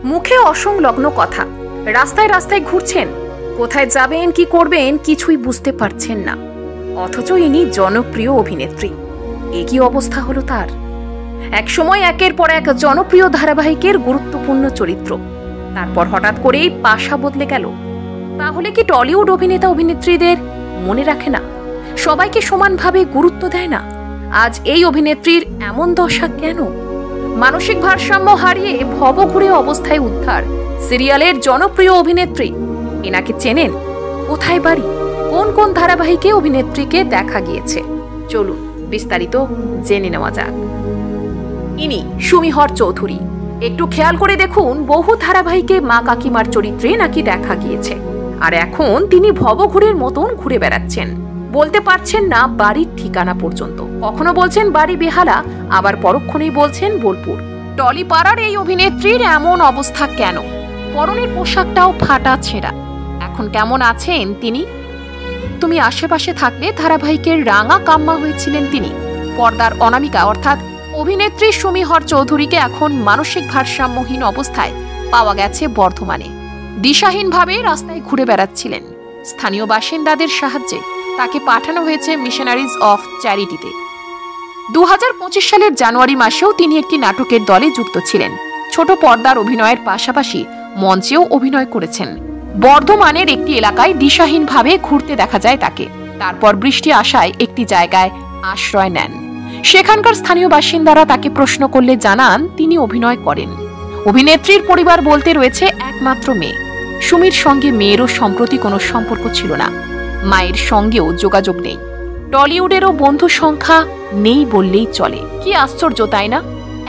মুখে অসংলগ্ন কথা, রাস্তায় রাস্তায় ঘুরছেন, কোথায় যাবেন কি করবেন কিছুই বুঝতে পারছেন না। অথচ ইনি জনপ্রিয় অভিনেত্রী। একই অবস্থা হলো তার। একসময় একের পর এক জনপ্রিয় ধারাবাহিকের গুরুত্বপূর্ণ চরিত্র, তারপর হঠাৎ করেই পাশা বদলে গেল। তাহলে কি টলিউড অভিনেতা অভিনেত্রীদের মনে রাখে না, সবাইকে সমানভাবে গুরুত্ব দেয় না? আজ এই অভিনেত্রীর এমন দশা কেন? মানসিক ভারসাম্য হারিয়ে ভবঘুরে অবস্থায় উদ্ধার সিরিয়ালের জনপ্রিয় অভিনেত্রী। এনাকে চেনেন? কোথায় বাড়ি? কোন কোন ধারাবাহিকে অভিনেত্রীকে দেখা গিয়েছে? চলুন বিস্তারিত জেনে নেওয়া যাক। ইনি সুমিহর চৌধুরী। একটু খেয়াল করে দেখুন, বহু ধারাবাহিকে মা কাকিমার চরিত্রে নাকি দেখা গিয়েছে, আর এখন তিনি ভবঘুরের মতন ঘুরে বেড়াচ্ছেন। বলতে পারছেন না বাড়ির ঠিকানা পর্যন্ত। কখনো বলছেন বাড়ি বেহালা, আবার পরক্ষণেই বলছেন বোলপুর। টলিপাড়ার এই অভিনেত্রীর এমন অবস্থা কেন? পরনের পোশাকটাও ফাটা ছেঁড়া। এখন কেমন আছেন তিনি? তুমি আশেপাশে থাকলে ধারাবাহিকের রাঙা কাম্মা হয়েছিলেন তিনি। পর্দার অনামিকা অর্থাৎ অভিনেত্রী সুমিহর চৌধুরীকে এখন মানসিক ভারসাম্যহীন অবস্থায় পাওয়া গেছে বর্ধমানে। দিশাহীনভাবে রাস্তায় ঘুরে বেড়াচ্ছিলেন। স্থানীয় বাসিন্দাদের সাহায্যে তাকে পাঠানো হয়েছে মিশনারিজ অফ চ্যারিটিতে। 2025 সালের জানুয়ারি মাসেও তিনি একটি নাটকের দলে যুক্ত ছিলেন। ছোট পর্দার অভিনয়ের পাশাপাশি মঞ্চেও অভিনয় করেছেন। বর্ধমানের একটি এলাকায় দিশাহীনভাবে ঘুরতে দেখা যায় তাকে। তারপর বৃষ্টি আসায় একটি জায়গায় আশ্রয় নেন। সেখানকার স্থানীয় বাসিন্দারা তাকে প্রশ্ন করলে জানান তিনি অভিনয় করেন। অভিনেত্রীর পরিবার বলতে রয়েছে একমাত্র মেয়ে। সুমির সঙ্গে মেয়েরও সম্প্রতি কোনো সম্পর্ক ছিল না। মায়ের সঙ্গেও যোগাযোগ নেই। টলিউডেরও বন্ধু সংখ্যা নেই বললেই চলে। কি আশ্চর্য, তাই না?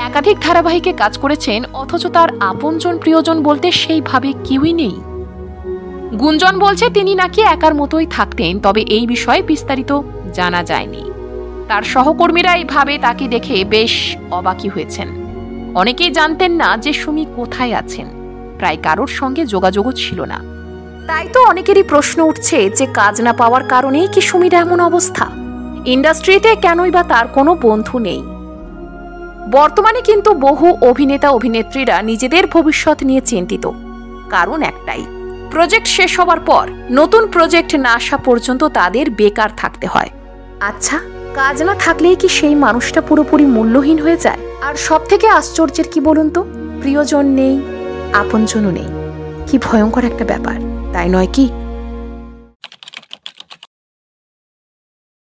একাধিক ধারাবাহিকে কাজ করেছেন, অথচ তার আপনজন প্রিয়জন বলতে সেইভাবে কেউই নেই। গুঞ্জন বলছে তিনি নাকি একার মতোই থাকতেন, তবে এই বিষয়ে বিস্তারিত জানা যায়নি। তার সহকর্মীরা এইভাবে তাকে দেখে বেশ অবাকই হয়েছেন। অনেকেই জানতেন না যে সুমি কোথায় আছেন। প্রায় কারোর সঙ্গে যোগাযোগও ছিল না। তাই তো অনেকেরই প্রশ্ন উঠছে যে কাজ না পাওয়ার কারণেই কি সুমির এমন অবস্থা? ইন্ডাস্ট্রিতে কেনই বা তার কোনো বন্ধু নেই? বর্তমানে কিন্তু বহু অভিনেতা অভিনেত্রীরা নিজেদের ভবিষ্যৎ নিয়ে চিন্তিত। কারণ একটাই, প্রজেক্ট শেষ হবার পর নতুন প্রজেক্ট না আসা পর্যন্ত তাদের বেকার থাকতে হয়। আচ্ছা, কাজ না থাকলেই কি সেই মানুষটা পুরোপুরি মূল্যহীন হয়ে যায়? আর সব থেকে আশ্চর্যের কি বলুন তো, প্রিয়জন নেই, আপনজনও নেই। কি ভয়ঙ্কর একটা ব্যাপার, তাই নয় কি?